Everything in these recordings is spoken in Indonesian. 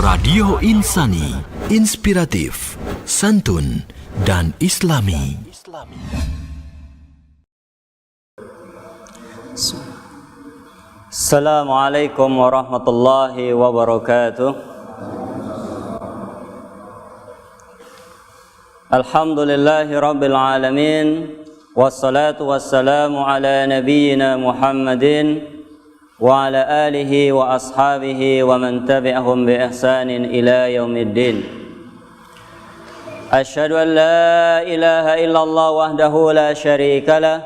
Radio Insani, inspiratif, santun, dan islami. Assalamualaikum warahmatullahi wabarakatuh. Alhamdulillahi rabbil alamin. Wassalatu wassalamu ala nabiyyina Muhammadin wa ala alihi wa ashabihi wa man tabi'ahum bi ihsanin ila yaumiddin. Asyhadu an la ilaha illallah wahdahu la syarika lah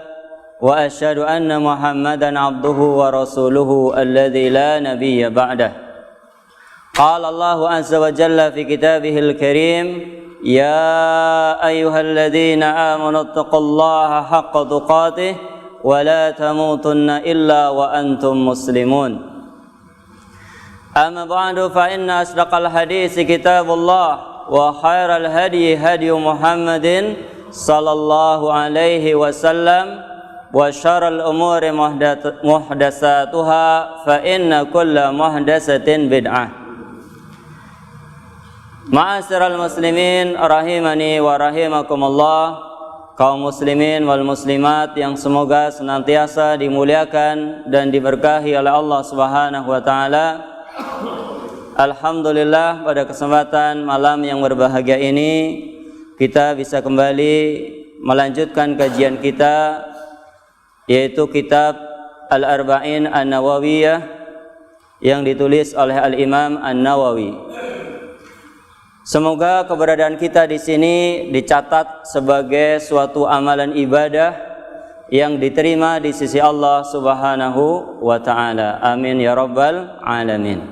wa asyhadu anna Muhammadan abduhu wa rasuluhu alladzi la nabiyya ba'dah. Qala Allahu azza wa jalla fi kitabihil karim, ya ayyuhalladzina amanu taqullaha haqqa tuqatih wa la tamutunna illa wa antum muslimun. Amma ba'du fa inna asdaqal hadisi kitabullah wa khairal hadi hadi Muhammadin sallallahu alaihi wasallam wa syarrul umuri muhdatsatuha fa inna kulla muhdatsatin bid'ah. Ma'asyiral muslimin rahimani wa rahimakumullah, kaum muslimin wal muslimat yang semoga senantiasa dimuliakan dan diberkahi oleh Allah Subhanahu wa taala. Alhamdulillah, pada kesempatan malam yang berbahagia ini kita bisa kembali melanjutkan kajian kita, yaitu kitab Al-Arba'in An-Nawawiyah yang ditulis oleh Al-Imam An-Nawawi. Semoga keberadaan kita di sini dicatat sebagai suatu amalan ibadah yang diterima di sisi Allah Subhanahu wa taala. Amin ya rabbal alamin.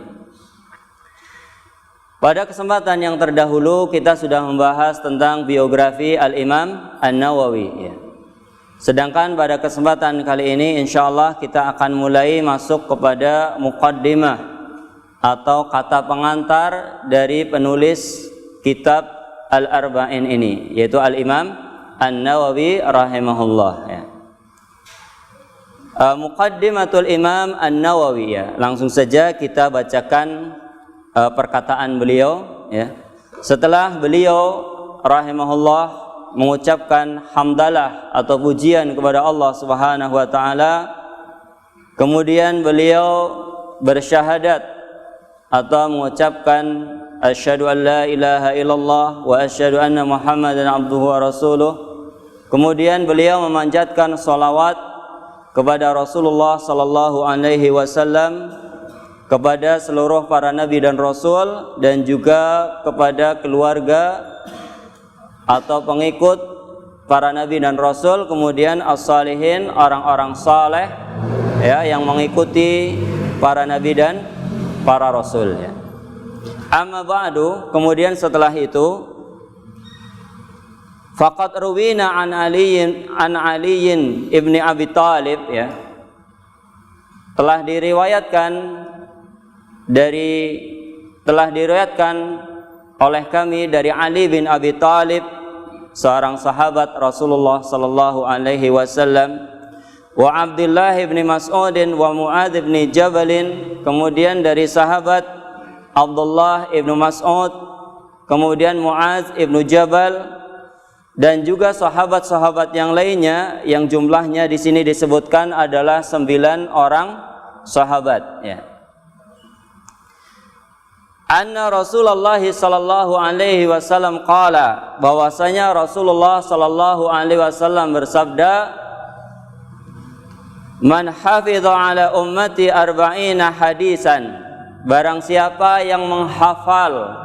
Pada kesempatan yang terdahulu kita sudah membahas tentang biografi Al-Imam An-Nawawi. Sedangkan pada kesempatan kali ini insyaallah kita akan mulai masuk kepada muqaddimah atau kata pengantar dari penulis kitab Al-Arba'in ini, yaitu Al-Imam An-Nawawi rahimahullah. Muqaddimatul Imam An-Nawawi. Langsung saja kita bacakan perkataan beliau. Setelah beliau rahimahullah mengucapkan hamdalah atau pujian kepada Allah Subhanahu wa taala, kemudian beliau bersyahadat atau mengucapkan asyhadu an la ilaha illallah wa asyhadu anna Muhammadan abduhu wa rasuluh. Kemudian beliau memanjatkan salawat kepada Rasulullah sallallahu alaihi wasallam, kepada seluruh para nabi dan rasul, dan juga kepada keluarga atau pengikut para nabi dan rasul, kemudian as-salihin, orang-orang saleh yang mengikuti para nabi dan para rasul. Amma ba'du, kemudian setelah itu, faqad ruwina an aliyin ibni Abi Thalib, telah diriwayatkan oleh kami dari Ali bin Abi Thalib, seorang sahabat Rasulullah sallallahu alaihi wasallam, wa Abdullah bin Mas'udin wa Mu'adz bin Jabalin, kemudian dari sahabat Abdullah bin Mas'ud, kemudian Mu'adz bin Jabal, dan juga sahabat-sahabat yang lainnya yang jumlahnya di sini disebutkan adalah 9 orang sahabat. Anna Rasulullah sallallahu alaihi wasallam qala, bahwasanya Rasulullah sallallahu alaihi wasallam bersabda, man hafidha ala ummati arba'ina hadisan, barang siapa yang menghafal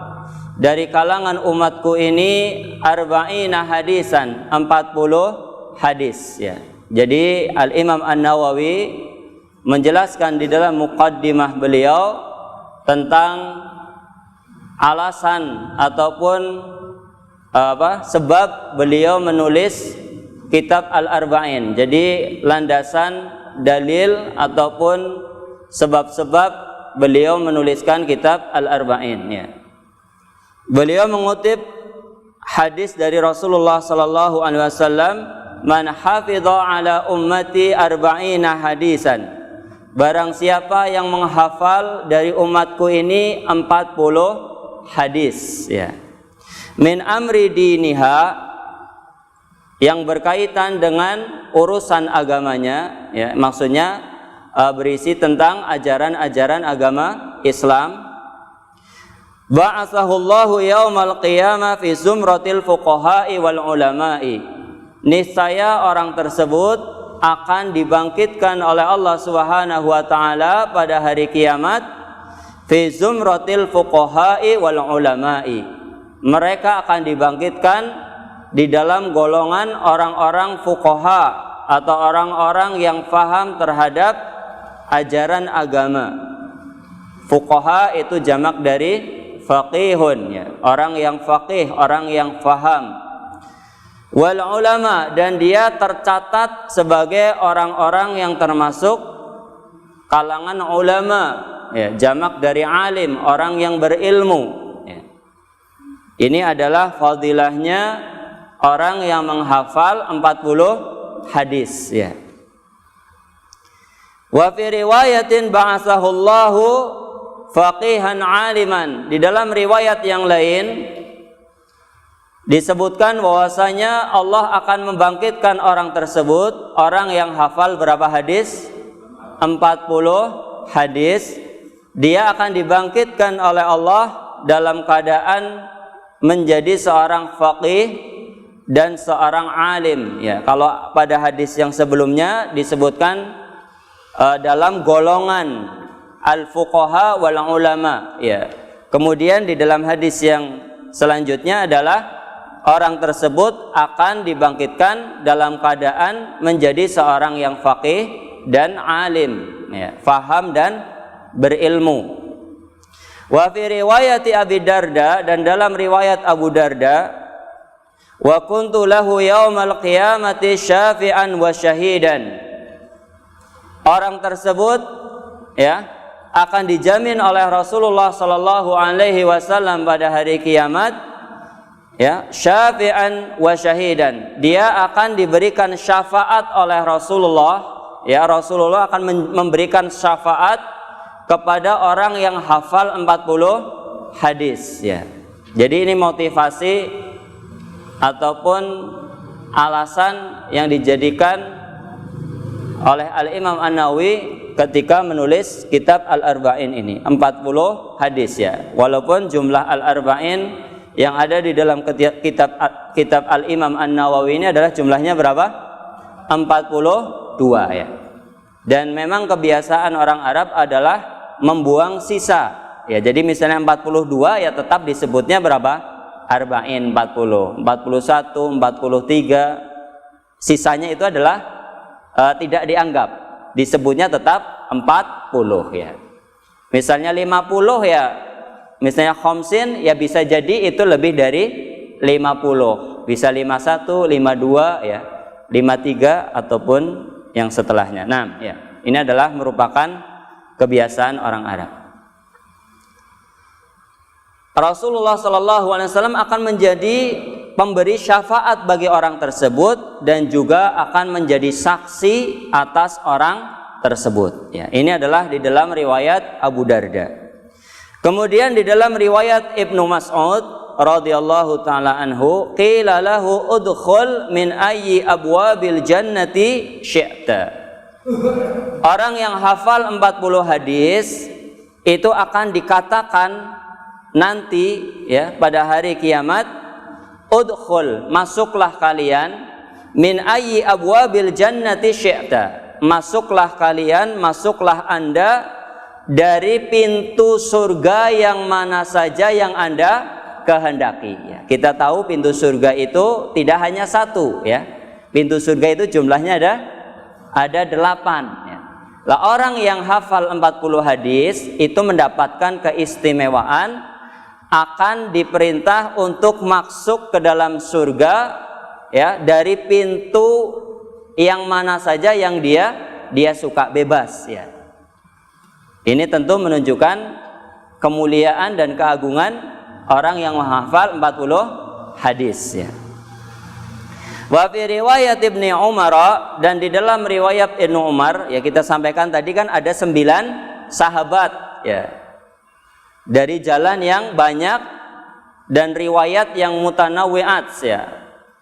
dari kalangan umatku ini arba'ina hadisan, 40 hadis. Jadi Al-Imam An-Nawawi menjelaskan di dalam muqaddimah beliau tentang alasan ataupun sebab beliau menulis kitab Al-Arba'in. Jadi landasan, dalil ataupun sebab-sebab beliau menuliskan kitab Al-Arba'in. Beliau mengutip hadis dari Rasulullah sallallahu alaihi wasallam, man hafidha ala ummati arba'ina hadisan, barang siapa yang menghafal dari umatku ini 40 hadis ya. Min amri diniha, yang berkaitan dengan urusan agamanya ya, maksudnya berisi tentang ajaran-ajaran agama Islam. Ba'atsahullahu yaumal qiyamah fi zumratil fuqaha'i wal ulama'i. Niscaya orang tersebut akan dibangkitkan oleh Allah Subhanahu wa taala pada hari kiamat fi zumratil fuqaha'i wal ulama'i. Mereka akan dibangkitkan di dalam golongan orang-orang fuqaha atau orang-orang yang faham terhadap ajaran agama. Fuqaha itu jamak dari faqihun ya, orang yang faqih, orang yang faham. Wal ulama, dan dia tercatat sebagai orang-orang yang termasuk kalangan ulama ya, jamak dari alim, orang yang berilmu ya. Ini adalah fadilahnya orang yang menghafal 40 hadis ya. Wa fi riwayatin ba'atsahullahu faqihan aliman. Di dalam riwayat yang lain disebutkan bahwasanya Allah akan membangkitkan orang tersebut, orang yang hafal berapa hadis? 40 hadis. Dia akan dibangkitkan oleh Allah dalam keadaan menjadi seorang faqih dan seorang alim ya. Kalau pada hadis yang sebelumnya disebutkan dalam golongan al-fuqaha wal ulama ya. Kemudian di dalam hadis yang selanjutnya adalah orang tersebut akan dibangkitkan dalam keadaan menjadi seorang yang faqih dan alim ya, faham dan berilmu. Wa fi riwayati Abi Darda, dan dalam riwayat Abu Darda, wa kuntu lahu yaumal qiyamati syafi'an wa syahidan. Orang tersebut ya akan dijamin oleh Rasulullah sallallahu alaihi wasallam pada hari kiamat ya, syafi'an wa syahidan. Dia akan diberikan syafaat oleh Rasulullah ya, Rasulullah akan memberikan syafaat kepada orang yang hafal 40 hadis ya. Jadi ini motivasi ataupun alasan yang dijadikan oleh Al-Imam An-Nawawi ketika menulis kitab Al-Arba'in ini, 40 hadis ya. Walaupun jumlah Al-Arba'in yang ada di dalam kitab Al-Imam An-Nawawi ini adalah jumlahnya berapa? 42 ya. Dan memang kebiasaan orang Arab adalah membuang sisa ya. Jadi misalnya 42 ya tetap disebutnya berapa? Arba'in, 40, 41, 43. Sisanya itu adalah tidak dianggap, disebutnya tetap 40 ya. Misalnya 50 ya, misalnya khamsin ya bisa jadi itu lebih dari 50, bisa 51, 52 ya, 53 ataupun yang setelahnya. Nah ya, ini adalah merupakan kebiasaan orang Arab. Rasulullah SAW akan menjadi pemberi syafaat bagi orang tersebut dan juga akan menjadi saksi atas orang tersebut ya. Ini adalah di dalam riwayat Abu Darda. Kemudian di dalam riwayat Ibnu Mas'ud radhiyallahu taala anhu, qila lahu udkhul min ayyi abwabil jannati syi'ta. Orang yang hafal 40 hadis itu akan dikatakan nanti ya pada hari kiamat, udkhul, masuklah kalian, min ayyi abwabil jannati syi'ta, masuklah kalian, masuklah Anda dari pintu surga yang mana saja yang Anda kehendaki ya. Kita tahu pintu surga itu tidak hanya satu ya. Pintu surga itu jumlahnya ada 8 ya. Lah orang yang hafal 40 hadis itu mendapatkan keistimewaan, akan diperintah untuk masuk ke dalam surga ya dari pintu yang mana saja yang dia suka, bebas ya. Ini tentu menunjukkan kemuliaan dan keagungan orang yang menghafal 40 hadis ya. Wa fi riwayat Ibnu Umar, dan di dalam riwayat Ibnu Umar ya, kita sampaikan tadi kan ada 9 sahabat ya. dari jalan yang banyak dan riwayat yang mutanawwi'at ya.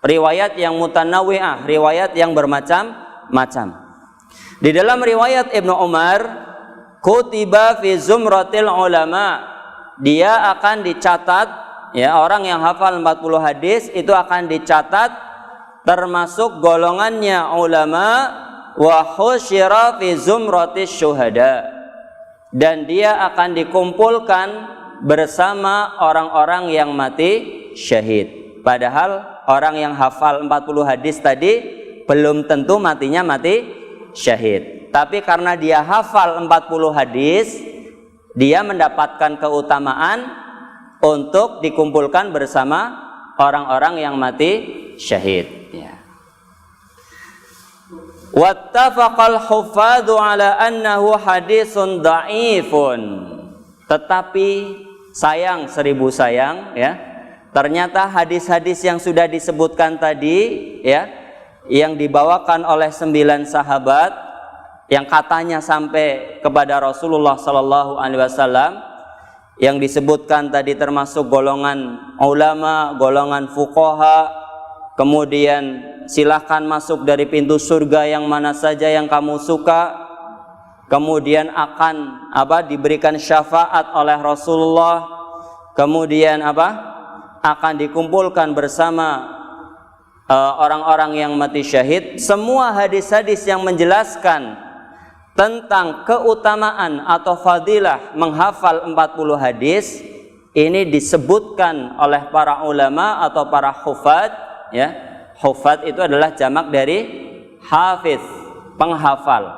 Riwayat yang mutanawwi'ah, riwayat yang bermacam-macam. Di dalam riwayat Ibnu Umar, kutiba fi zumratil ulama, dia akan dicatat ya, orang yang hafal 40 hadis itu akan dicatat termasuk golongannya ulama, wa husyira fi zumratis syuhada, dan dia akan dikumpulkan bersama orang-orang yang mati syahid. Padahal orang yang hafal 40 hadis tadi belum tentu matinya mati syahid. Tapi karena dia hafal 40 hadis, dia mendapatkan keutamaan untuk dikumpulkan bersama orang-orang yang mati syahid. Ya. Wattafaqal huffadhu ala annahu hadisun dha'ifun. Tetapi sayang seribu sayang ya, ternyata hadis-hadis yang sudah disebutkan tadi ya, yang dibawakan oleh 9 sahabat yang katanya sampai kepada Rasulullah sallallahu alaihi wasallam, yang disebutkan tadi termasuk golongan ulama, golongan fuqaha, kemudian silahkan masuk dari pintu surga yang mana saja yang kamu suka, kemudian akan diberikan syafaat oleh Rasulullah, kemudian akan dikumpulkan bersama orang-orang yang mati syahid. Semua hadis-hadis yang menjelaskan tentang keutamaan atau fadilah menghafal 40 hadis ini disebutkan oleh para ulama atau para hufad ya. Hufad itu adalah jamak dari hafiz, penghafal.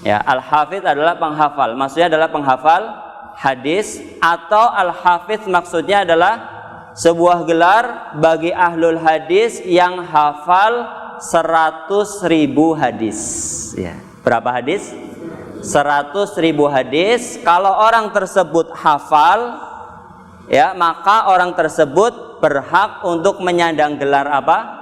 Ya, al-hafiz adalah penghafal. Maksudnya adalah penghafal hadis, atau al-hafiz maksudnya adalah sebuah gelar bagi ahlul hadis yang hafal 100.000 hadis. Ya. Berapa hadis? 100.000 hadis. Kalau orang tersebut hafal, ya, maka orang tersebut berhak untuk menyandang gelar apa?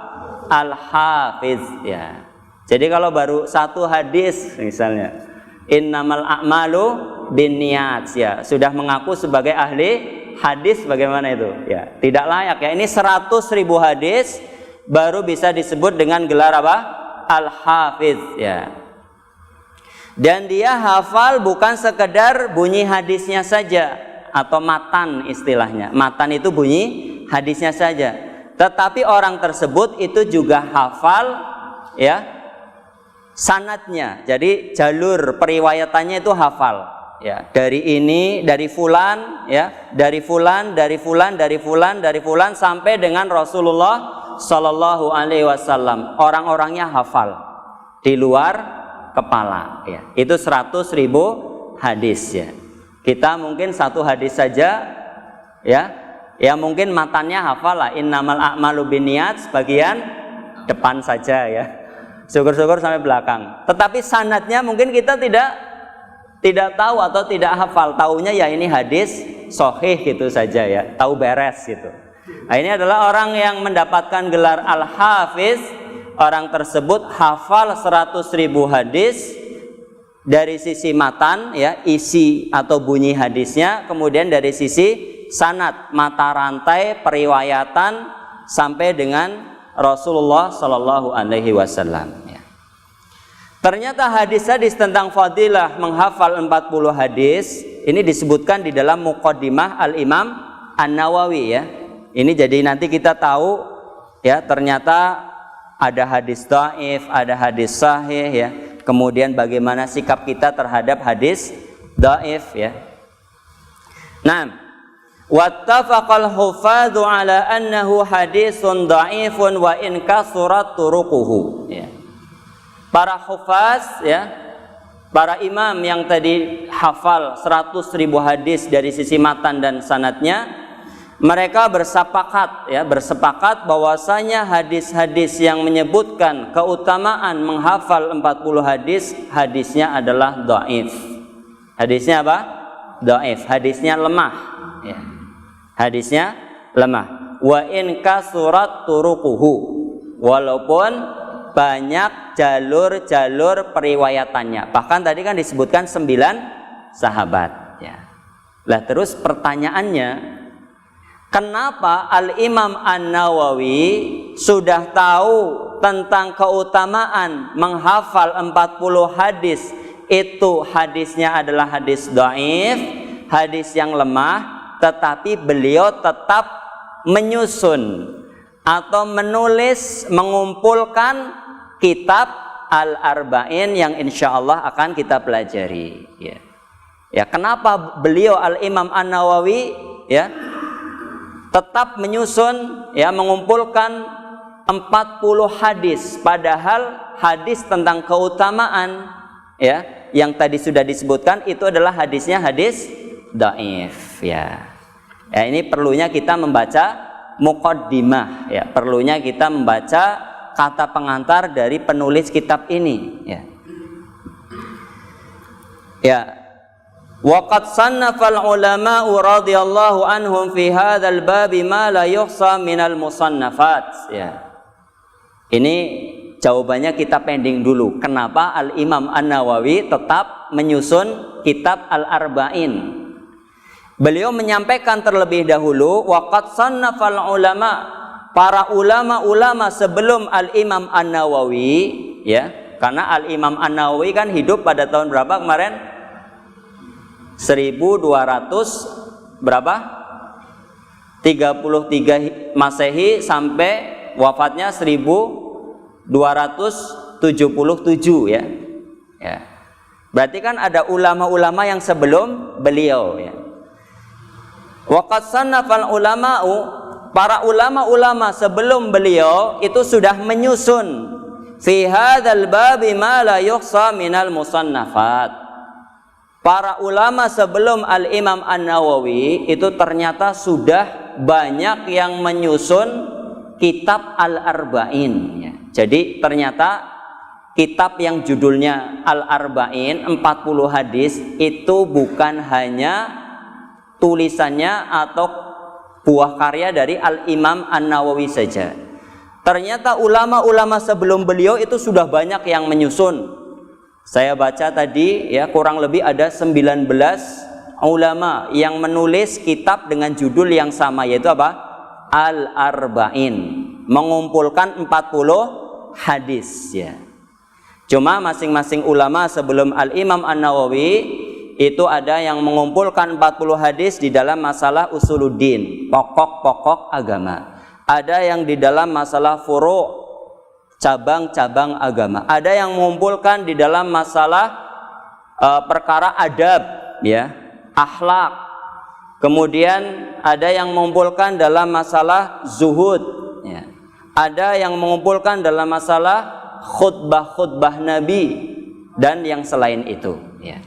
Al-hafiz. Ya. Jadi kalau baru 1 hadis misalnya, innamal a'malu binniyat, ya, sudah mengaku sebagai ahli hadis, bagaimana itu? Ya, tidak layak ya. Ini 100.000 hadis baru bisa disebut dengan gelar apa? Al-hafiz, ya. Dan dia hafal bukan sekedar bunyi hadisnya saja atau matan istilahnya. Matan itu bunyi hadisnya saja. Tetapi orang tersebut itu juga hafal ya sanadnya. Jadi jalur periwayatannya itu hafal. Ya, dari ini, dari fulan, ya, dari fulan, dari fulan, dari fulan, dari fulan sampai dengan Rasulullah Sallallahu Alaihi Wasallam. Orang-orangnya hafal di luar kepala, ya. Itu 100.000 hadis, ya. Kita mungkin 1 hadis saja, ya mungkin matannya hafal lah, innamal a'malu binniyat, sebagian depan saja, ya. Syukur-syukur sampai belakang. Tetapi sanadnya mungkin kita tidak tahu atau tidak hafal. Taunya ya ini hadis sahih gitu saja, ya. Tahu beres gitu. Nah, ini adalah orang yang mendapatkan gelar al-hafiz. Orang tersebut hafal 100.000 hadis dari sisi matan, ya, isi atau bunyi hadisnya, kemudian dari sisi sanad, mata rantai periwayatan sampai dengan Rasulullah Sallallahu Alaihi Wasallam. Ya. Ternyata hadis-hadis tentang fadilah menghafal 40 hadis ini disebutkan di dalam Muqaddimah Al-Imam An-Nawawi, ya. Ini jadi nanti kita tahu, ya, ternyata ada hadis dhaif, ada hadis sahih, ya. Kemudian bagaimana sikap kita terhadap hadis dhaif, ya. Nah, wattafaqal hufadhu ala annahu hadisun dhaifun wa in kasurat turuquhu, ya. Para hufaz, ya, para imam yang tadi hafal 100.000 hadis dari sisi matan dan sanadnya, mereka bersepakat bahwasanya hadis-hadis yang menyebutkan keutamaan menghafal 40 hadis, hadisnya adalah dhaif. Hadisnya apa? Dhaif, hadisnya lemah, ya. Hadisnya lemah. Wa in kasurat turuquhu, walaupun banyak jalur-jalur periwayatannya. Bahkan tadi kan disebutkan 9 sahabat, ya. Lah terus pertanyaannya, kenapa Al-Imam An-Nawawi sudah tahu tentang keutamaan menghafal 40 hadis, itu hadisnya adalah hadis dhaif, hadis yang lemah, tetapi beliau tetap menyusun atau menulis, mengumpulkan kitab Al-Arba'in yang insya Allah akan kita pelajari. Ya, kenapa beliau Al-Imam An-Nawawi ya tetap menyusun, ya, mengumpulkan 40 hadis, padahal hadis tentang keutamaan ya yang tadi sudah disebutkan itu adalah hadisnya hadis dhaif ya. Ya, ini perlunya kita membaca muqaddimah ya, perlunya kita membaca kata pengantar dari penulis kitab ini ya. Ya. Waqad sannafal ulama'u radhiyallahu anhum fi hadzal babi ma la yuhsa minal musannafat ya. Ini jawabannya kita pending dulu. Kenapa Al-Imam An-Nawawi tetap menyusun kitab Al-Arba'in? Beliau menyampaikan terlebih dahulu waqad sannafal ulama, para ulama-ulama sebelum Al-Imam An-Nawawi ya. Karena Al-Imam An-Nawawi kan hidup pada tahun berapa kemarin? 1200 berapa? 33 Masehi sampai wafatnya 1277 ya. Ya. Berarti kan ada ulama-ulama yang sebelum beliau ya. Waqad sannafal ulama'u, para ulama-ulama sebelum beliau itu sudah menyusun fi hadzal babi ma la yuhsa minal musannafat. Para ulama sebelum Al-Imam An-Nawawi itu ternyata sudah banyak yang menyusun kitab Al-Arba'in ya. Jadi ternyata kitab yang judulnya Al-Arba'in 40 hadis itu bukan hanya tulisannya atau buah karya dari Al-Imam An-Nawawi saja. Ternyata ulama-ulama sebelum beliau itu sudah banyak yang menyusun. Saya baca tadi ya, kurang lebih ada 19 ulama yang menulis kitab dengan judul yang sama, yaitu apa? Al-Arba'in, mengumpulkan 40 hadis ya. Cuma masing-masing ulama sebelum Al-Imam An-Nawawi itu ada yang mengumpulkan 40 hadis di dalam masalah usuluddin, pokok-pokok agama. Ada yang di dalam masalah furu', cabang-cabang agama. Ada yang mengumpulkan di dalam masalah perkara adab ya, akhlak. Kemudian ada yang mengumpulkan dalam masalah zuhud ya. Ada yang mengumpulkan dalam masalah khutbah-khutbah Nabi dan yang selain itu ya.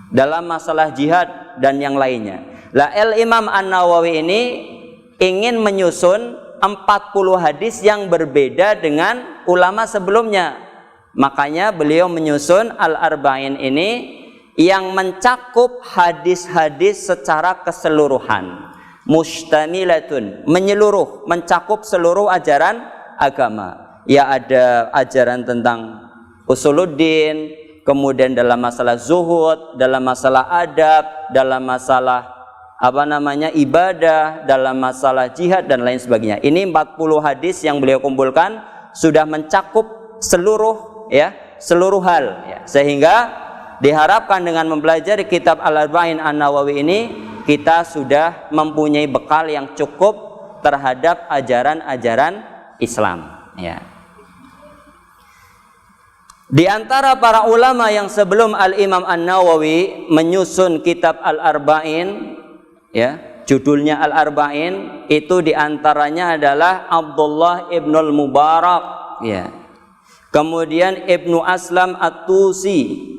Dalam masalah jihad dan yang lainnya. Lah Imam An-Nawawi ini ingin menyusun 40 hadis yang berbeda dengan ulama sebelumnya. Makanya beliau menyusun Al-Arba'in ini yang mencakup hadis-hadis secara keseluruhan. Mustamilatun, menyeluruh, mencakup seluruh ajaran agama. Ya, ada ajaran tentang usuluddin, kemudian dalam masalah zuhud, dalam masalah adab, dalam masalah ibadah, dalam masalah jihad dan lain sebagainya. Ini 40 hadis yang beliau kumpulkan sudah mencakup seluruh hal ya. Sehingga diharapkan dengan mempelajari kitab Al-Arba'in An-Nawawi ini kita sudah mempunyai bekal yang cukup terhadap ajaran-ajaran Islam ya. Di antara para ulama yang sebelum Al-Imam An-Nawawi menyusun kitab Al-Arba'in ya, judulnya Al-Arba'in, itu diantaranya adalah Abdullah ibnul Mubarak ya. Kemudian Ibnu Aslam At-Tusi,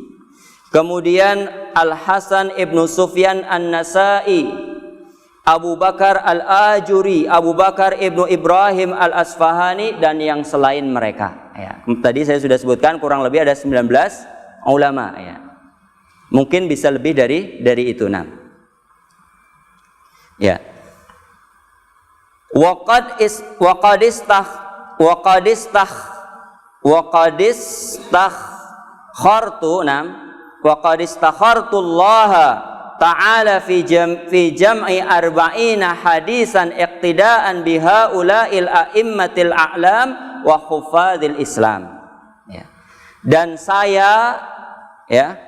kemudian Al-Hasan ibnu Sufyan An-Nasai, Abu Bakar Al-Ajuri, Abu Bakar ibnu Ibrahim Al-Asfahani dan yang selain mereka ya. Tadi saya sudah sebutkan kurang lebih ada 19 ulama ya. Mungkin bisa lebih dari itu nah. Ya. Waqad istakhartu Allah ta'ala fi jam'i arba'ina hadisan iqtidaan biha ula'il a'immatil a'lam wa khufadil Islam. Ya. Dan saya, ya,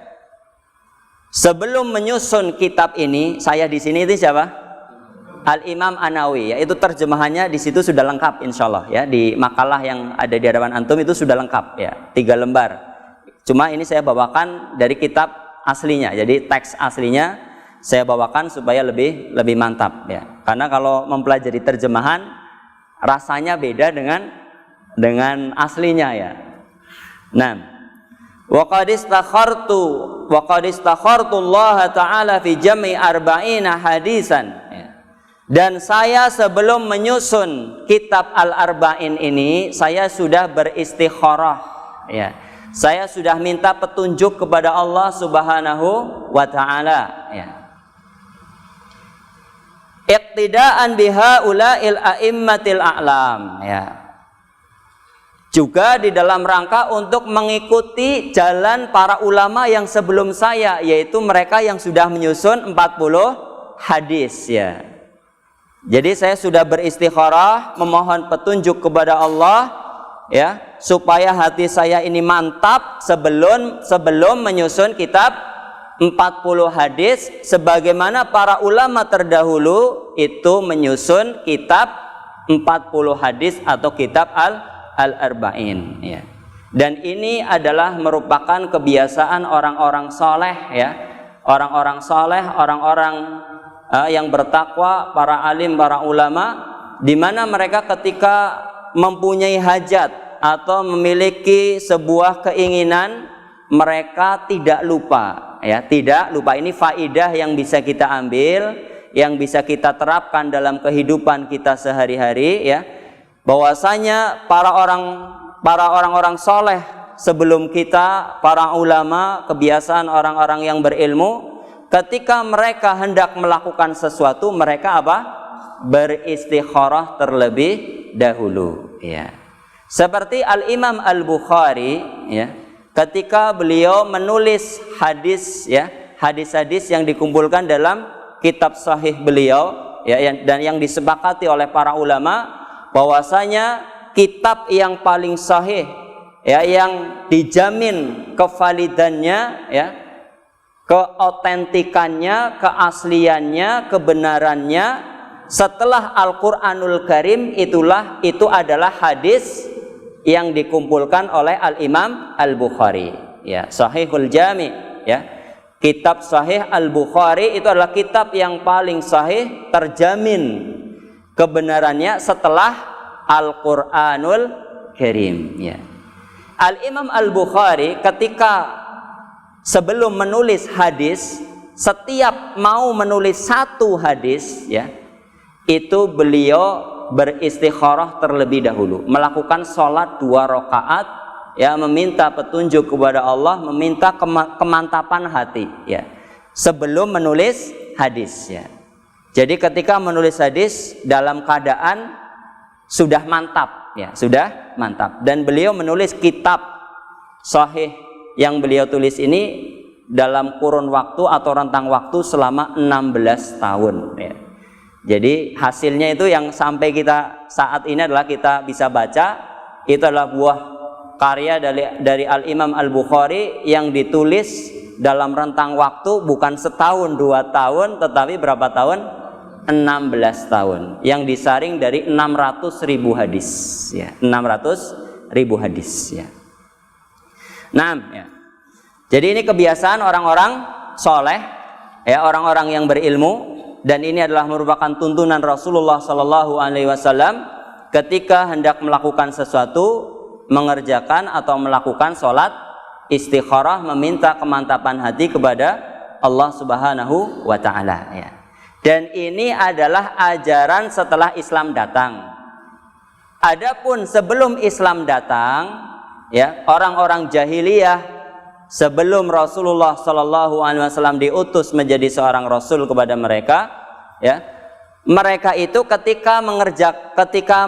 sebelum menyusun kitab ini, saya di sini itu siapa? Al-Imam An-Nawawi, ya, itu terjemahannya di situ sudah lengkap insyaallah, ya, di makalah yang ada di hadapan antum itu sudah lengkap, ya, 3 lembar. Cuma ini saya bawakan dari kitab aslinya, jadi teks aslinya saya bawakan supaya lebih mantap, ya. Karena kalau mempelajari terjemahan rasanya beda dengan aslinya, ya. Nah, wa qad istakhartu Allah taala fi jam'i arba'ina hadisan, ya. Dan saya sebelum menyusun kitab Al-Arba'in ini saya sudah beristikharah, ya. Saya sudah minta petunjuk kepada Allah Subhanahu wa taala, ya. Iqtidaan biha ula'il a'immatil a'lam, ya. Juga di dalam rangka untuk mengikuti jalan para ulama yang sebelum saya, yaitu mereka yang sudah menyusun 40 hadis, ya. Jadi saya sudah beristikharah memohon petunjuk kepada Allah, ya, supaya hati saya ini mantap sebelum menyusun kitab 40 hadis sebagaimana para ulama terdahulu itu menyusun kitab 40 hadis atau kitab Al-Arba'in, ya. Dan ini adalah merupakan kebiasaan orang-orang soleh, ya. Orang-orang soleh, orang-orang yang bertakwa, para alim, para ulama, di mana mereka ketika mempunyai hajat atau memiliki sebuah keinginan, mereka tidak lupa, ya, tidak lupa. Ini faidah yang bisa kita ambil, yang bisa kita terapkan dalam kehidupan kita sehari-hari, ya. Bahwasanya para orang-orang soleh sebelum kita, para ulama, kebiasaan orang-orang yang berilmu, ketika mereka hendak melakukan sesuatu, mereka apa? Beristikharah terlebih dahulu, ya. Seperti Al-Imam Al-Bukhari, ya, ketika beliau menulis hadis, ya, hadis-hadis yang dikumpulkan dalam kitab sahih beliau, ya, dan yang disepakati oleh para ulama bahwasanya kitab yang paling sahih, ya, yang dijamin kevalidannya, ya, keotentikannya, keasliannya, kebenarannya setelah Al-Qur'anul Karim itu adalah hadis yang dikumpulkan oleh Al-Imam Al-Bukhari, ya, Sahihul Jami', ya. Kitab Sahih Al-Bukhari itu adalah kitab yang paling sahih, terjamin kebenarannya setelah Al-Qur'anul Karim, ya. Al-Imam Al-Bukhari ketika sebelum menulis hadis, setiap mau menulis satu hadis, ya, itu beliau beristikharah terlebih dahulu, melakukan sholat 2 rakaat, ya, meminta petunjuk kepada Allah, meminta kemantapan hati, ya, sebelum menulis hadis, ya. Jadi ketika menulis hadis dalam keadaan sudah mantap, ya, sudah mantap. Dan beliau menulis kitab sahih yang beliau tulis ini dalam kurun waktu atau rentang waktu selama 16 tahun, ya. Jadi hasilnya itu yang sampai kita saat ini adalah kita bisa baca, itu adalah buah karya dari Al-Imam Al-Bukhari yang ditulis dalam rentang waktu bukan setahun 2 tahun, tetapi berapa tahun? 16 tahun, yang disaring dari 600.000 hadis, ya, 600.000 hadis, ya. Nah, ya. Jadi ini kebiasaan orang-orang soleh, ya, orang-orang yang berilmu, dan ini adalah merupakan tuntunan Rasulullah Sallallahu Alaihi Wasallam ketika hendak melakukan sesuatu, mengerjakan atau melakukan sholat istikharah, meminta kemantapan hati kepada Allah Subhanahu wa Ta'ala, ya. Dan ini adalah ajaran setelah Islam datang. Adapun sebelum Islam datang, ya, orang-orang jahiliyah sebelum Rasulullah Sallallahu Alaihi Wasallam diutus menjadi seorang Rasul kepada mereka, ya, mereka itu ketika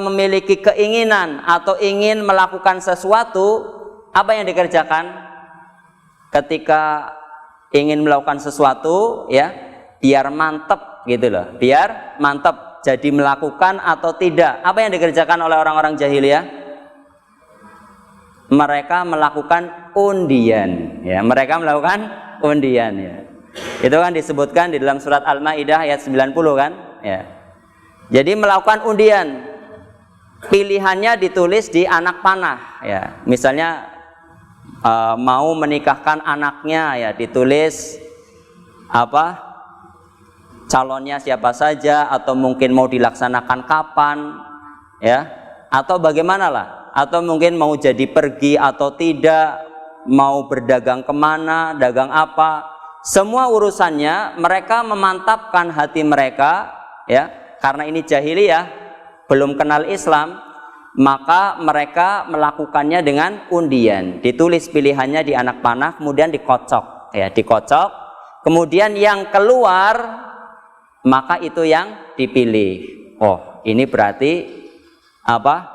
memiliki keinginan atau ingin melakukan sesuatu, apa yang dikerjakan? Ketika ingin melakukan sesuatu, ya, biar mantep gitu loh, biar mantep jadi melakukan atau tidak. Apa yang dikerjakan oleh orang-orang jahiliyah? Mereka melakukan undian, ya. Mereka melakukan undian, ya. Itu kan disebutkan di dalam surat Al-Maidah ayat 90 kan, ya. Jadi melakukan undian, pilihannya ditulis di anak panah, ya. Misalnya mau menikahkan anaknya, ya, ditulis apa, calonnya siapa saja, atau mungkin mau dilaksanakan kapan, ya, atau bagaimana lah, atau mungkin mau jadi pergi atau tidak, mau berdagang kemana, dagang apa, semua urusannya mereka memantapkan hati mereka, ya, karena ini jahiliyah, belum kenal Islam, maka mereka melakukannya dengan undian, ditulis pilihannya di anak panah, kemudian dikocok, ya, dikocok, kemudian yang keluar maka itu yang dipilih. Oh, ini berarti apa?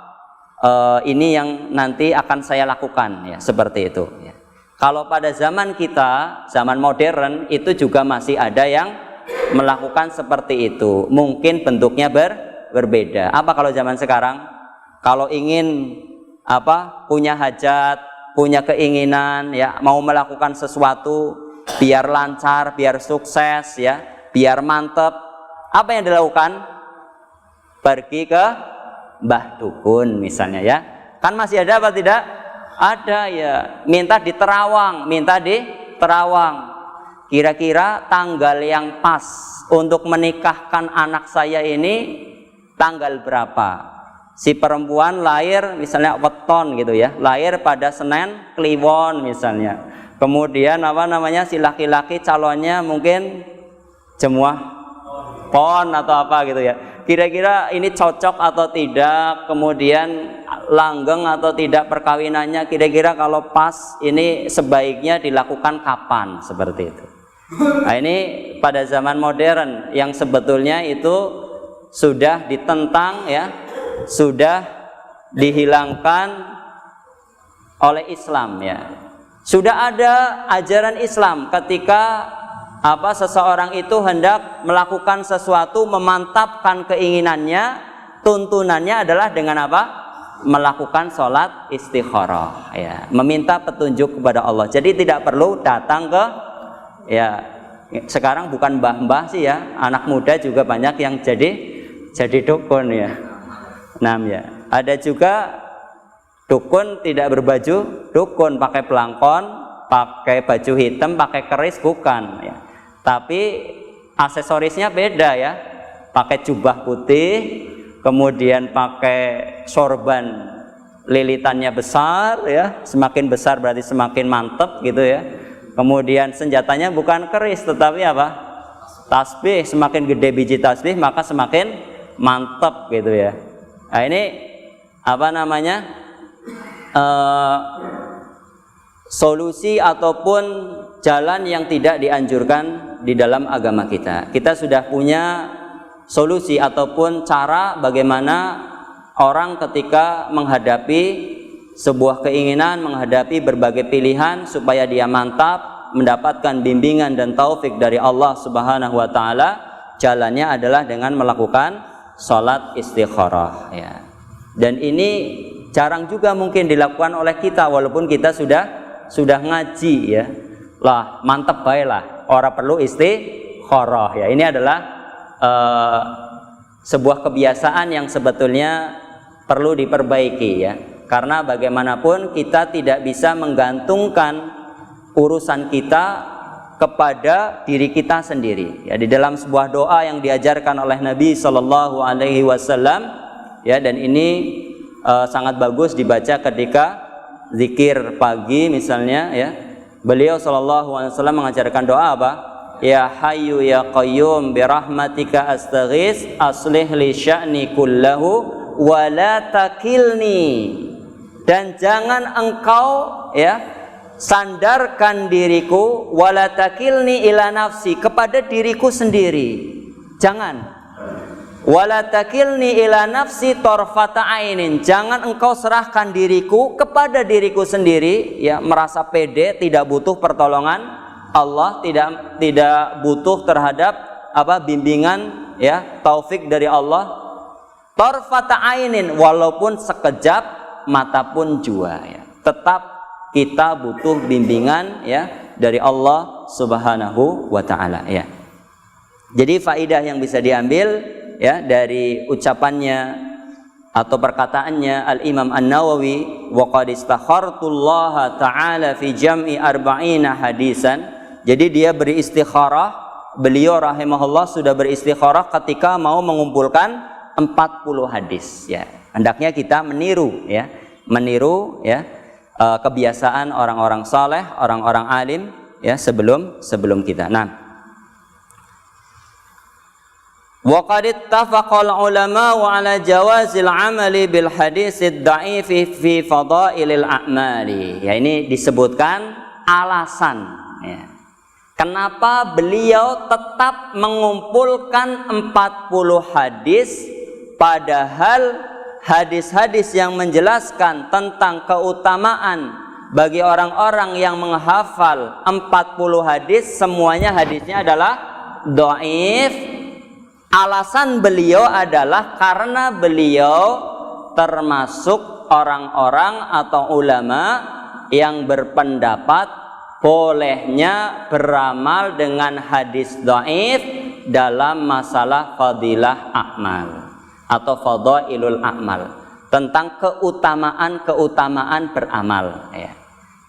Ini yang nanti akan saya lakukan, ya, seperti itu, ya. Kalau pada zaman kita, zaman modern, itu juga masih ada yang melakukan seperti itu. Mungkin bentuknya berbeda. Apa kalau zaman sekarang? Kalau ingin apa, punya hajat, punya keinginan, ya, mau melakukan sesuatu biar lancar, biar sukses, ya, biar mantep, apa yang dilakukan? Pergi ke mbah dukun misalnya, ya. Kan masih ada apa tidak? Ada, ya. Minta di Terawang, minta di Terawang. Kira-kira tanggal yang pas untuk menikahkan anak saya ini tanggal berapa? Si perempuan lahir misalnya weton gitu, ya, lahir pada Senin Kliwon misalnya. Kemudian apa namanya, si laki-laki calonnya mungkin Jemuah Pon atau apa gitu, ya. Kira-kira ini cocok atau tidak, kemudian langgeng atau tidak perkawinannya, kira-kira kalau pas ini sebaiknya dilakukan kapan, seperti itu. Nah, ini pada zaman modern yang sebetulnya itu sudah ditentang, ya, sudah dihilangkan oleh Islam, ya. Sudah ada ajaran Islam ketika apa, seseorang itu hendak melakukan sesuatu, memantapkan keinginannya, tuntunannya adalah dengan apa? Melakukan sholat istikharah, ya, meminta petunjuk kepada Allah. Jadi tidak perlu datang ke, ya, sekarang bukan mbah-mbah sih, ya, anak muda juga banyak yang jadi dukun, ya. Nah, ya, ada juga dukun tidak berbaju dukun, pakai pelangkon, pakai baju hitam, pakai keris, bukan, ya. Tapi aksesorisnya beda, ya, pakai jubah putih, kemudian pakai sorban lilitannya besar, ya, semakin besar berarti semakin mantep gitu, ya. Kemudian senjatanya bukan keris tetapi apa? Tasbih, semakin gede biji tasbih maka semakin mantep gitu, ya. Nah, ini apa namanya, solusi ataupun jalan yang tidak dianjurkan di dalam agama kita. Kita sudah punya solusi ataupun cara bagaimana orang ketika menghadapi sebuah keinginan, menghadapi berbagai pilihan supaya dia mantap, mendapatkan bimbingan dan taufik dari Allah Subhanahu wa taala. Jalannya adalah dengan melakukan salat istikharah, ya. Dan ini jarang juga mungkin dilakukan oleh kita walaupun kita sudah ngaji, ya. Lah, mantep bae lah, ora perlu istikharah, ya. Ini adalah sebuah kebiasaan yang sebetulnya perlu diperbaiki, ya. Karena bagaimanapun kita tidak bisa menggantungkan urusan kita kepada diri kita sendiri, ya. Di dalam sebuah doa yang diajarkan oleh Nabi Shallallahu Alaihi Wasallam, ya, dan ini sangat bagus dibaca ketika zikir pagi misalnya, ya. Beliau Shallallahu Alaihi Wasallam mengajarkan doa apa? Ya Hayyu ya Qayyum birahmatika astaghis aslih li sya'ni kullahu wa la takilni. Dan jangan engkau, ya, sandarkan diriku wala takilni ila nafsi, kepada diriku sendiri. Jangan. Wala takilni ila nafsi torfata ainin. Jangan engkau serahkan diriku kepada diriku sendiri, ya, merasa pede, tidak butuh pertolongan Allah, tidak butuh terhadap bimbingan ya, taufik dari Allah, tarfata ainin, walaupun sekejap mata pun jua ya. Tetap kita butuh bimbingan ya dari Allah Subhanahu wa taala ya. Jadi faidah yang bisa diambil ya dari ucapannya atau perkataannya Al-Imam An-Nawawi, wa qad istakhartullaha ta'ala fi jam'i arba'ina hadisan. Jadi dia beristikharah, beliau rahimahullah sudah beristikharah ketika mau mengumpulkan 40 hadis ya. Hendaknya kita meniru ya kebiasaan orang-orang saleh, orang-orang alim ya sebelum kita. Nah, wa qad ittafaqal ulama wa ala jawazil amali bil haditsid dha'ifi fi fadailil a'mali. Ya, ini disebutkan alasan ya. Kenapa beliau tetap mengumpulkan 40 hadis, padahal hadis-hadis yang menjelaskan tentang keutamaan bagi orang-orang yang menghafal 40 hadis, semuanya hadisnya adalah dhaif. Alasan beliau adalah karena beliau termasuk orang-orang atau ulama yang berpendapat bolehnya beramal dengan hadis dhaif dalam masalah fadilah a'mal atau fadailul a'mal, tentang keutamaan beramal ya.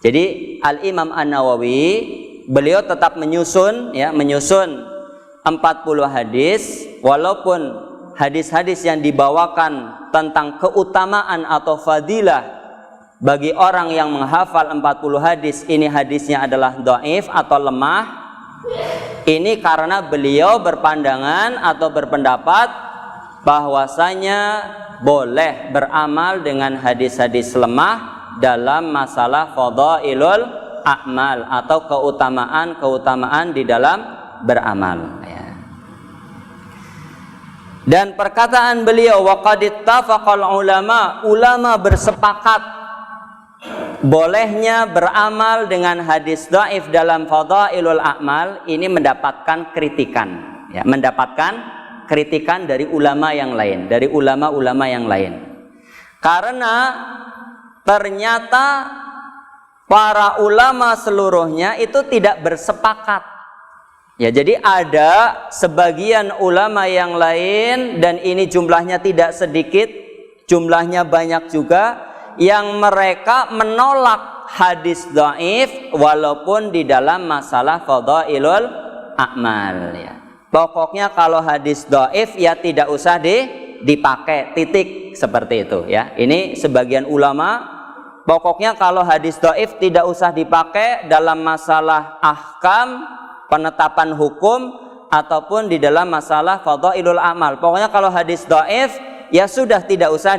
Jadi Al-Imam An-Nawawi beliau tetap menyusun 40 hadis, walaupun hadis-hadis yang dibawakan tentang keutamaan atau fadilah bagi orang yang menghafal 40 hadis ini hadisnya adalah dhaif atau lemah. Ini karena beliau berpandangan atau berpendapat bahwasanya boleh beramal dengan hadis-hadis lemah dalam masalah fadailul a'mal atau keutamaan di dalam beramal ya. Dan perkataan beliau wa qad ittafaqal ulama bersepakat bolehnya beramal dengan hadis dhaif dalam fadailul a'mal, ini mendapatkan kritikan ya, mendapatkan kritikan dari ulama yang lain, dari ulama-ulama yang lain, karena ternyata para ulama seluruhnya itu tidak bersepakat. Ya, jadi ada sebagian ulama yang lain, dan ini jumlahnya tidak sedikit, jumlahnya banyak juga, yang mereka menolak hadis dhaif walaupun di dalam masalah fadailul a'mal ya. Pokoknya kalau hadis dhaif ya tidak usah dipakai, titik, seperti itu ya. Ini sebagian ulama, pokoknya kalau hadis dhaif tidak usah dipakai dalam masalah ahkam, penetapan hukum, ataupun di dalam masalah fadailul amal. Pokoknya kalau hadis dhaif ya sudah tidak usah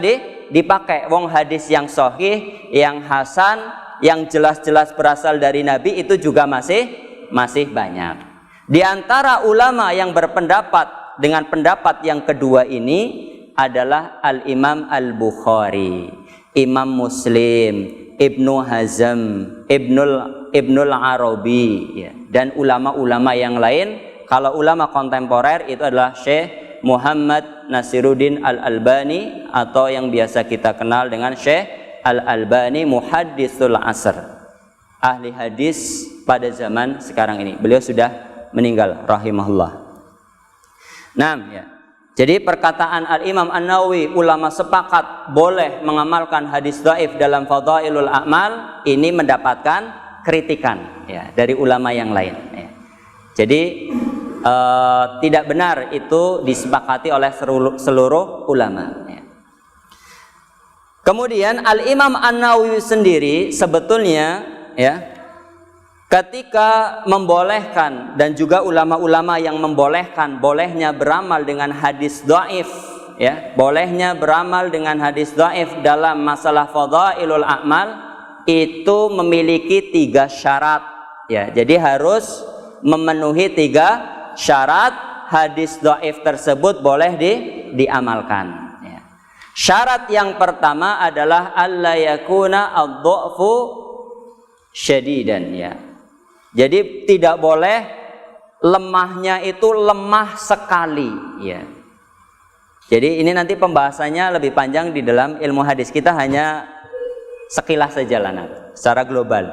dipakai. Wong hadis yang sahih, yang hasan, yang jelas-jelas berasal dari Nabi itu juga masih banyak. Di antara ulama yang berpendapat dengan pendapat yang kedua ini adalah Al-Imam Al-Bukhari, Imam Muslim, Ibnu Hazm, Ibnul Arabi ya, dan ulama-ulama yang lain. Kalau ulama kontemporer itu adalah Syekh Muhammad Nasiruddin Al-Albani, atau yang biasa kita kenal dengan Syekh Al-Albani Muhadditsul Asr, ahli hadis pada zaman sekarang ini. Beliau sudah meninggal rahimahullah. Nah ya, jadi perkataan Al-Imam An-Nawawi, ulama sepakat boleh mengamalkan hadis dhaif dalam fadailul a'mal, ini mendapatkan kritikan ya dari ulama yang lain ya. Jadi tidak benar itu disepakati oleh seluruh ulama ya. Kemudian Al-Imam An-Nawawi sendiri sebetulnya ya, ketika membolehkan, dan juga ulama-ulama yang membolehkan bolehnya beramal dengan hadis dhaif ya, bolehnya beramal dengan hadis dhaif dalam masalah fadailul a'mal, itu memiliki 3 syarat ya. Jadi harus memenuhi 3 syarat hadis dhaif tersebut boleh diamalkan ya. Syarat yang pertama adalah alla yakuna ad-dha'fu syadidan ya. Jadi tidak boleh lemahnya itu lemah sekali, ya. Jadi ini nanti pembahasannya lebih panjang di dalam ilmu hadis. Kita hanya sekilas saja lah secara global.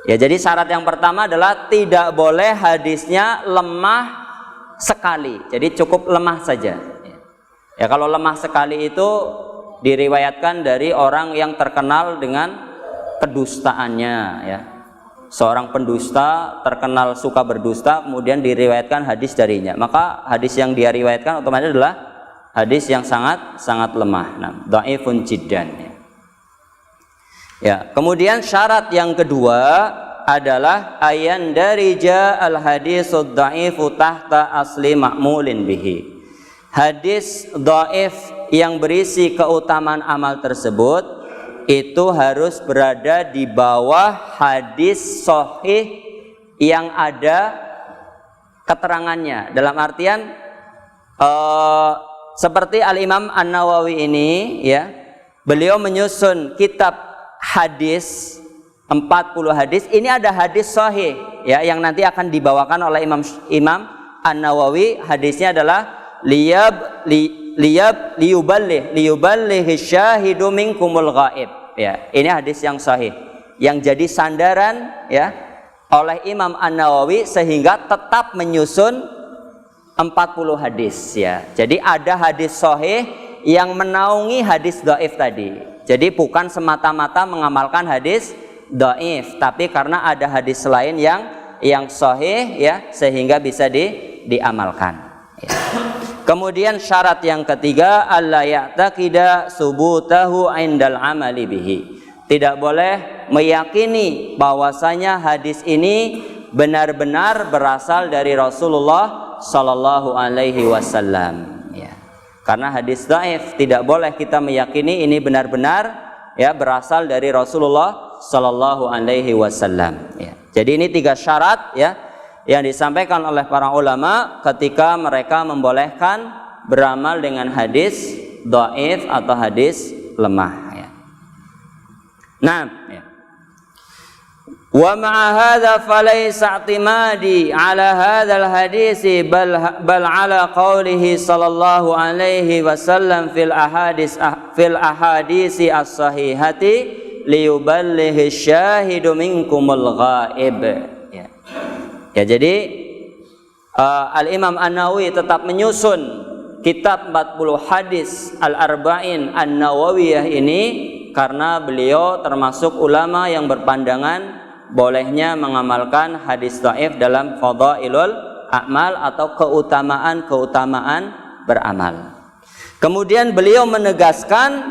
Ya, jadi syarat yang pertama adalah tidak boleh hadisnya lemah sekali. Jadi cukup lemah saja. Ya, kalau lemah sekali itu diriwayatkan dari orang yang terkenal dengan kedustaannya, ya. Seorang pendusta terkenal suka berdusta, kemudian diriwayatkan hadis darinya. Maka hadis yang dia riwayatkan otomatis adalah hadis yang sangat lemah. Nah, dhaifun jiddan. Ya, kemudian syarat yang kedua adalah ayan darija al hadisud dhaifu tahta asli ma'mulin bihi. Hadis dhaif yang berisi keutamaan amal tersebut itu harus berada di bawah hadis sahih yang ada keterangannya. Dalam artian seperti Al-Imam An-Nawawi ini, ya, beliau menyusun kitab hadis 40 hadis. Ini ada hadis sahih, ya, yang nanti akan dibawakan oleh Imam An-Nawawi. Hadisnya adalah liyuballih syahidu minkumul ghaib. Ya, ini hadis yang sahih yang jadi sandaran, ya, oleh Imam An-Nawawi sehingga tetap menyusun 40 hadis, ya. Jadi ada hadis sahih yang menaungi hadis dhaif tadi. Jadi bukan semata-mata mengamalkan hadis dhaif, tapi karena ada hadis lain yang sahih, ya, sehingga bisa diamalkan, ya. Kemudian syarat yang ketiga, alla ya'taqida subutahu indal amali bihi. Tidak boleh meyakini bahwasanya hadis ini benar-benar berasal dari Rasulullah sallallahu alaihi wasallam, ya. Karena hadis dhaif tidak boleh kita meyakini ini benar-benar, ya, berasal dari Rasulullah sallallahu alaihi wasallam, ya. Jadi ini 3 syarat, ya, yang disampaikan oleh para ulama ketika mereka membolehkan beramal dengan hadis dhaif atau hadis lemah, ya. Nah, ya. Wa ma'a hadza falaysa i'timadi ala hadzal hadisi bal ala qaulihi sallallahu alaihi wasallam fil ahadisi as-sahihati liyuballighi syahidu minkumul ghaib, ya. Ya, jadi Al-Imam An-Nawawi tetap menyusun kitab 40 hadis Al-Arba'in An-Nawawiyah ini karena beliau termasuk ulama yang berpandangan bolehnya mengamalkan hadis dhaif dalam fadhailul a'mal atau keutamaan beramal. Kemudian beliau menegaskan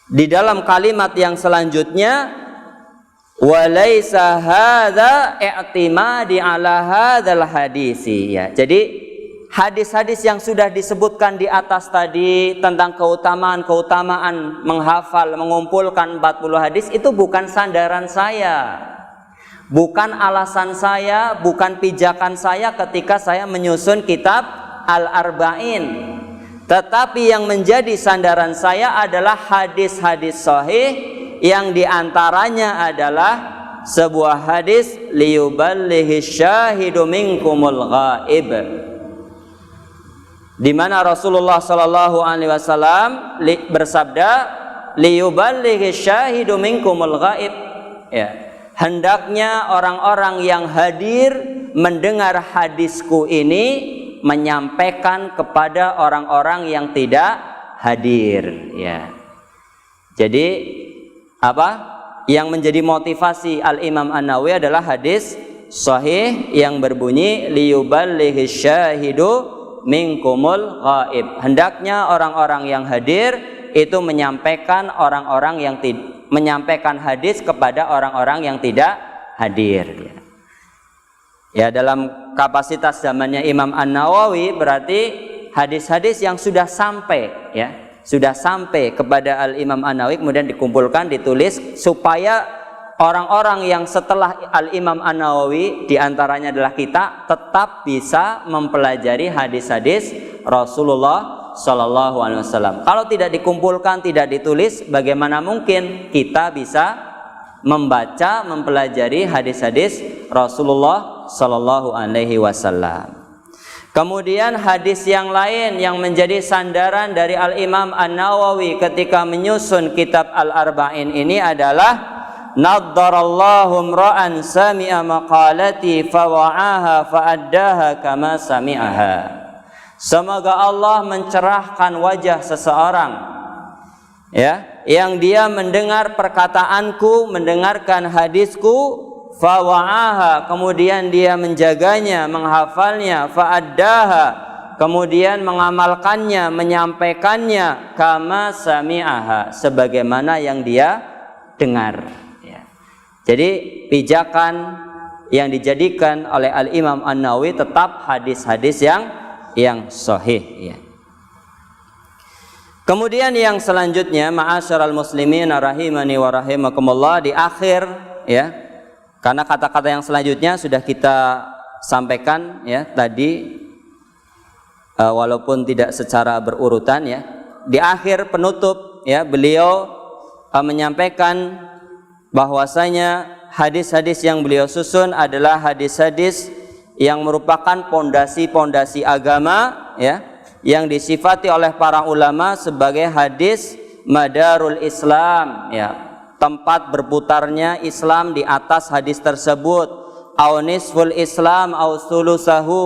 di dalam kalimat yang selanjutnya, walaisa hadza i'timadi ala hadzal hadisi, ya. Jadi hadis-hadis yang sudah disebutkan di atas tadi tentang keutamaan menghafal, mengumpulkan 40 hadis itu bukan sandaran saya, bukan alasan saya, bukan pijakan saya ketika saya menyusun kitab Al-Arba'in. Tetapi yang menjadi sandaran saya adalah hadis-hadis sahih yang diantaranya adalah sebuah hadis liyuballighi syahidu minkumul ghaib, di mana Rasulullah sallallahu alaihi wasallam bersabda liyuballighi syahidu minkumul ghaib, ya. Hendaknya orang-orang yang hadir mendengar hadisku ini menyampaikan kepada orang-orang yang tidak hadir, ya. Jadi apa yang menjadi motivasi Al-Imam An-Nawawi adalah hadis sahih yang berbunyi liyuballighi syahidu minkumul ghaib. Hendaknya orang-orang yang hadir itu menyampaikan menyampaikan hadis kepada orang-orang yang tidak hadir, ya. Ya, dalam kapasitas zamannya Imam An-Nawawi berarti hadis-hadis yang sudah sampai, ya, sudah sampai kepada Al-Imam An-Nawawi kemudian dikumpulkan, ditulis supaya orang-orang yang setelah Al-Imam An-Nawawi diantaranya adalah kita tetap bisa mempelajari hadis-hadis Rasulullah Sallallahu Alaihi Wasallam. Kalau tidak dikumpulkan, tidak ditulis, bagaimana mungkin kita bisa membaca, mempelajari hadis-hadis Rasulullah sallallahu alaihi wasallam. Kemudian hadis yang lain yang menjadi sandaran dari Al-Imam An-Nawawi ketika menyusun kitab Al-Arba'in ini adalah naddarallahu imra'an sami'a maqalati fawa'aha fa'addaha kama sami'aha. Semoga Allah mencerahkan wajah seseorang ya, yang dia mendengar perkataanku, mendengarkan hadisku, fawa'aha, kemudian dia menjaganya, menghafalnya, fa'addaha, kemudian mengamalkannya, menyampaikannya, kama sami'aha, sebagaimana yang dia dengar. Jadi pijakan yang dijadikan oleh Al-Imam An-Nawawi tetap hadis-hadis yang sahih ya. Kemudian yang selanjutnya, ma'asyiral muslimin rahimani wa rahimakumullah, di akhir ya, karena kata-kata yang selanjutnya sudah kita sampaikan ya tadi, walaupun tidak secara berurutan ya. Di akhir penutup ya, beliau menyampaikan bahwasanya hadis-hadis yang beliau susun adalah hadis-hadis yang merupakan pondasi-pondasi agama ya, yang disifati oleh para ulama sebagai hadis madarul Islam ya, tempat berputarnya Islam di atas hadis tersebut, au nisful Islam au sulusahu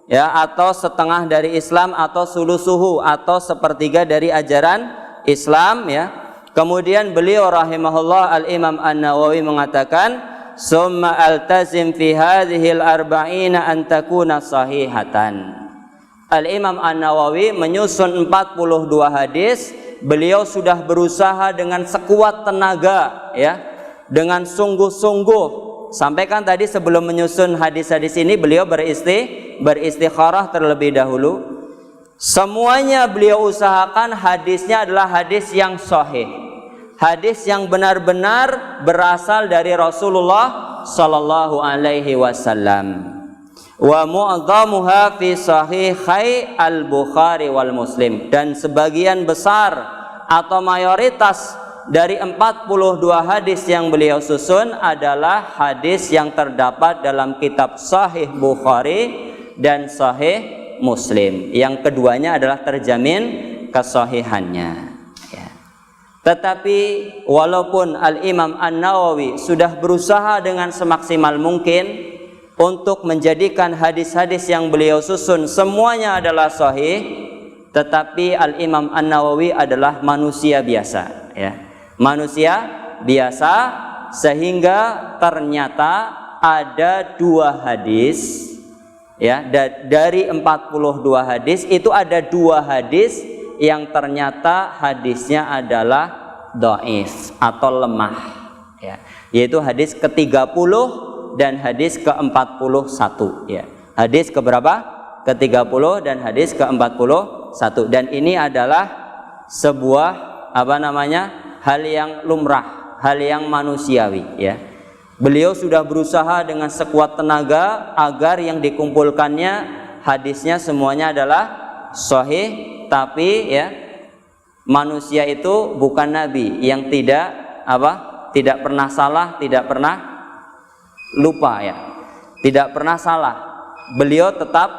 ya, atau setengah dari Islam atau sulusuhu, atau sepertiga dari ajaran Islam ya. Kemudian beliau rahimahullah Al-Imam An-Nawawi mengatakan, summa altazim fi hadhil arba'ina an takuna sahihatan. Al-Imam An-Nawawi menyusun 42 hadis. Beliau sudah berusaha dengan sekuat tenaga ya, dengan sungguh-sungguh. Sampaikan tadi sebelum menyusun hadis-hadis ini beliau beristikharah terlebih dahulu. Semuanya beliau usahakan hadisnya adalah hadis yang sahih, hadis yang benar-benar berasal dari Rasulullah sallallahu alaihi wasallam. Wa mu'adhamuha fi sahihai al-Bukhari wal Muslim, dan sebagian besar atau mayoritas dari 42 hadis yang beliau susun adalah hadis yang terdapat dalam kitab Sahih Bukhari dan Sahih Muslim. Yang keduanya adalah terjamin kesahihannya ya. Tetapi walaupun Al-Imam An-Nawawi sudah berusaha dengan semaksimal mungkin untuk menjadikan hadis-hadis yang beliau susun semuanya adalah sahih, tetapi Al-Imam An-Nawawi adalah manusia biasa ya. Manusia biasa, sehingga ternyata ada 2 hadis ya, dari 42 hadis itu ada 2 hadis yang ternyata hadisnya adalah dhaif atau lemah ya, yaitu hadis ke-30 dan hadis ke-41 ya. Hadis keberapa? Ke-30 dan hadis ke-41. Dan ini adalah sebuah hal yang lumrah, hal yang manusiawi ya. Beliau sudah berusaha dengan sekuat tenaga agar yang dikumpulkannya hadisnya semuanya adalah sahih, tapi ya manusia itu bukan nabi yang tidak pernah salah, tidak pernah lupa ya. Tidak pernah salah. Beliau tetap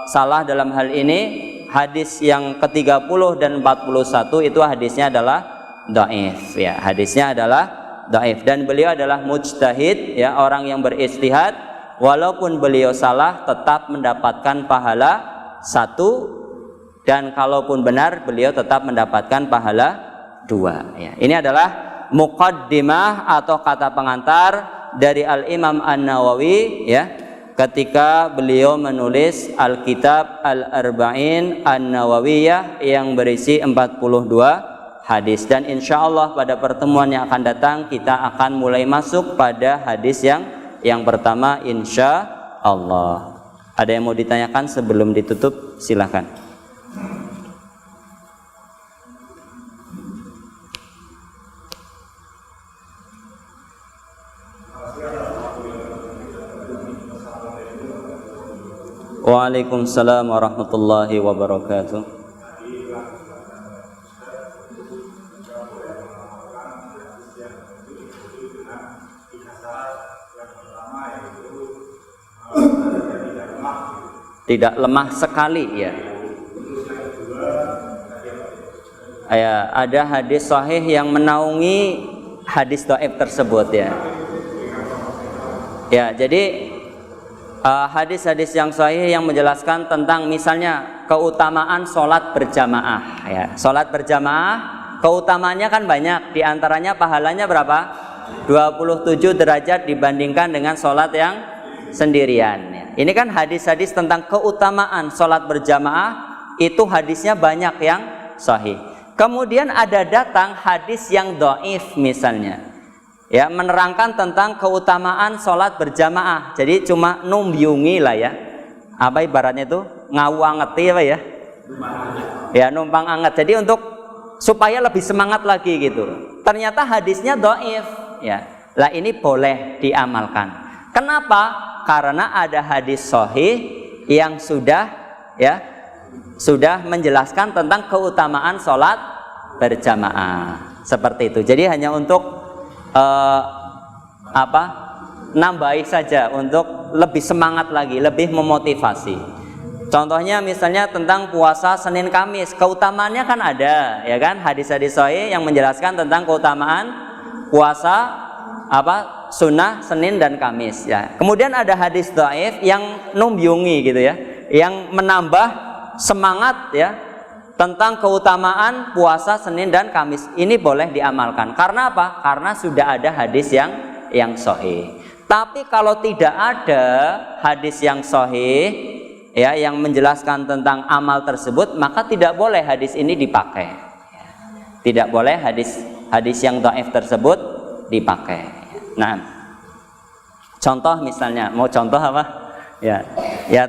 salah dalam hal ini. Hadis yang ke-30 dan 41 itu hadisnya adalah dhaif ya. Hadisnya adalah dhaif, dan beliau adalah mujtahid ya, orang yang beristihad. Walaupun beliau salah tetap mendapatkan pahala 1, dan kalaupun benar beliau tetap mendapatkan pahala 2 ya. Ini adalah muqaddimah atau kata pengantar dari Al-Imam An-Nawawi ya, ketika beliau menulis Al-Kitab Al-Arba'in An-Nawawiyah yang berisi 42 hadis. Dan insya Allah pada pertemuan yang akan datang kita akan mulai masuk pada hadis yang pertama insya Allah. Ada yang mau ditanyakan sebelum ditutup? Silakan. Waalaikumsalam warahmatullahi wabarakatuh. tidak lemah sekali ya. Ada hadis sahih yang menaungi hadis dhaif tersebut ya. Ya, jadi hadis-hadis yang sahih yang menjelaskan tentang misalnya keutamaan sholat berjamaah ya. Sholat berjamaah keutamaannya kan banyak, diantaranya pahalanya berapa? 27 derajat dibandingkan dengan sholat yang sendirian ya. Ini kan hadis-hadis tentang keutamaan sholat berjamaah, itu hadisnya banyak yang sahih. Kemudian ada datang hadis yang dhaif misalnya ya, menerangkan tentang keutamaan sholat berjamaah. Jadi cuma numbyungi lah ya, apa ibaratnya itu ngawangeti apa ya, ya numpang anget. Jadi untuk supaya lebih semangat lagi gitu. Ternyata hadisnya dhaif ya. Lah ini boleh diamalkan. Kenapa? Karena ada hadis sahih yang sudah menjelaskan tentang keutamaan sholat berjamaah seperti itu. Jadi hanya untuk nambahi saja untuk lebih semangat lagi, lebih memotivasi. Contohnya misalnya tentang puasa Senin Kamis, keutamaannya kan ada ya kan, hadis-hadis sahih yang menjelaskan tentang keutamaan puasa sunnah Senin dan Kamis ya. Kemudian ada hadis dhaif yang numbyungi gitu ya, yang menambah semangat ya tentang keutamaan puasa Senin dan Kamis. Ini boleh diamalkan. Karena apa? Karena sudah ada hadis yang sahih. Tapi kalau tidak ada hadis yang sahih ya, yang menjelaskan tentang amal tersebut, maka tidak boleh hadis ini dipakai. Tidak boleh hadis yang dhaif tersebut dipakai. Nah, contoh misalnya, mau contoh apa? Ya,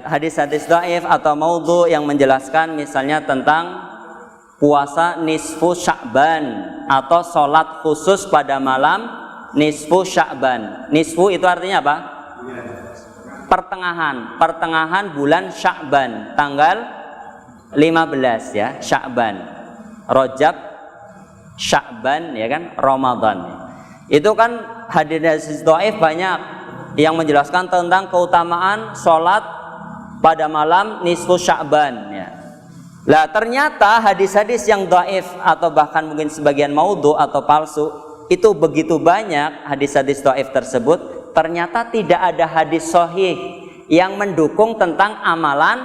hadis-hadis dhaif atau maudhu yang menjelaskan misalnya tentang puasa nisfu Sya'ban atau sholat khusus pada malam nisfu Sya'ban. Nisfu itu artinya apa? Pertengahan bulan Sya'ban, tanggal 15 ya, Sya'ban. Rajab, Sya'ban ya kan, Ramadan. Itu kan hadis dhaif banyak yang menjelaskan tentang keutamaan sholat pada malam nisfu Sya'ban ya. Lah ternyata hadis-hadis yang dhaif atau bahkan mungkin sebagian maudhu atau palsu itu begitu banyak hadis-hadis dhaif tersebut, ternyata tidak ada hadis sahih yang mendukung tentang amalan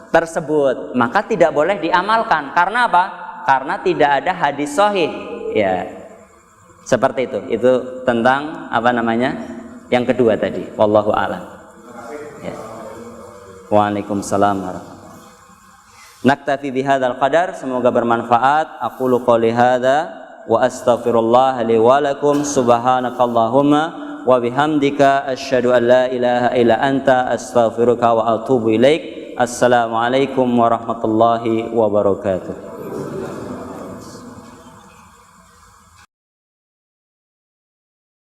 tersebut, maka tidak boleh diamalkan. Karena apa? Karena tidak ada hadis sahih ya. Seperti itu. Itu tentang yang kedua tadi. Wallahu a'lam. Ya. Waalaikumsalam warahmatullahi. Naktafi bihadzal qadar, semoga bermanfaat. Aqulu qouli hadza wa astaghfirullah li wa lakum. Subhanakallahumma wa bihamdika asyhadu an la ilaha illa anta astaghfiruka wa atubu ilaik. Assalamualaikum warahmatullahi wabarakatuh.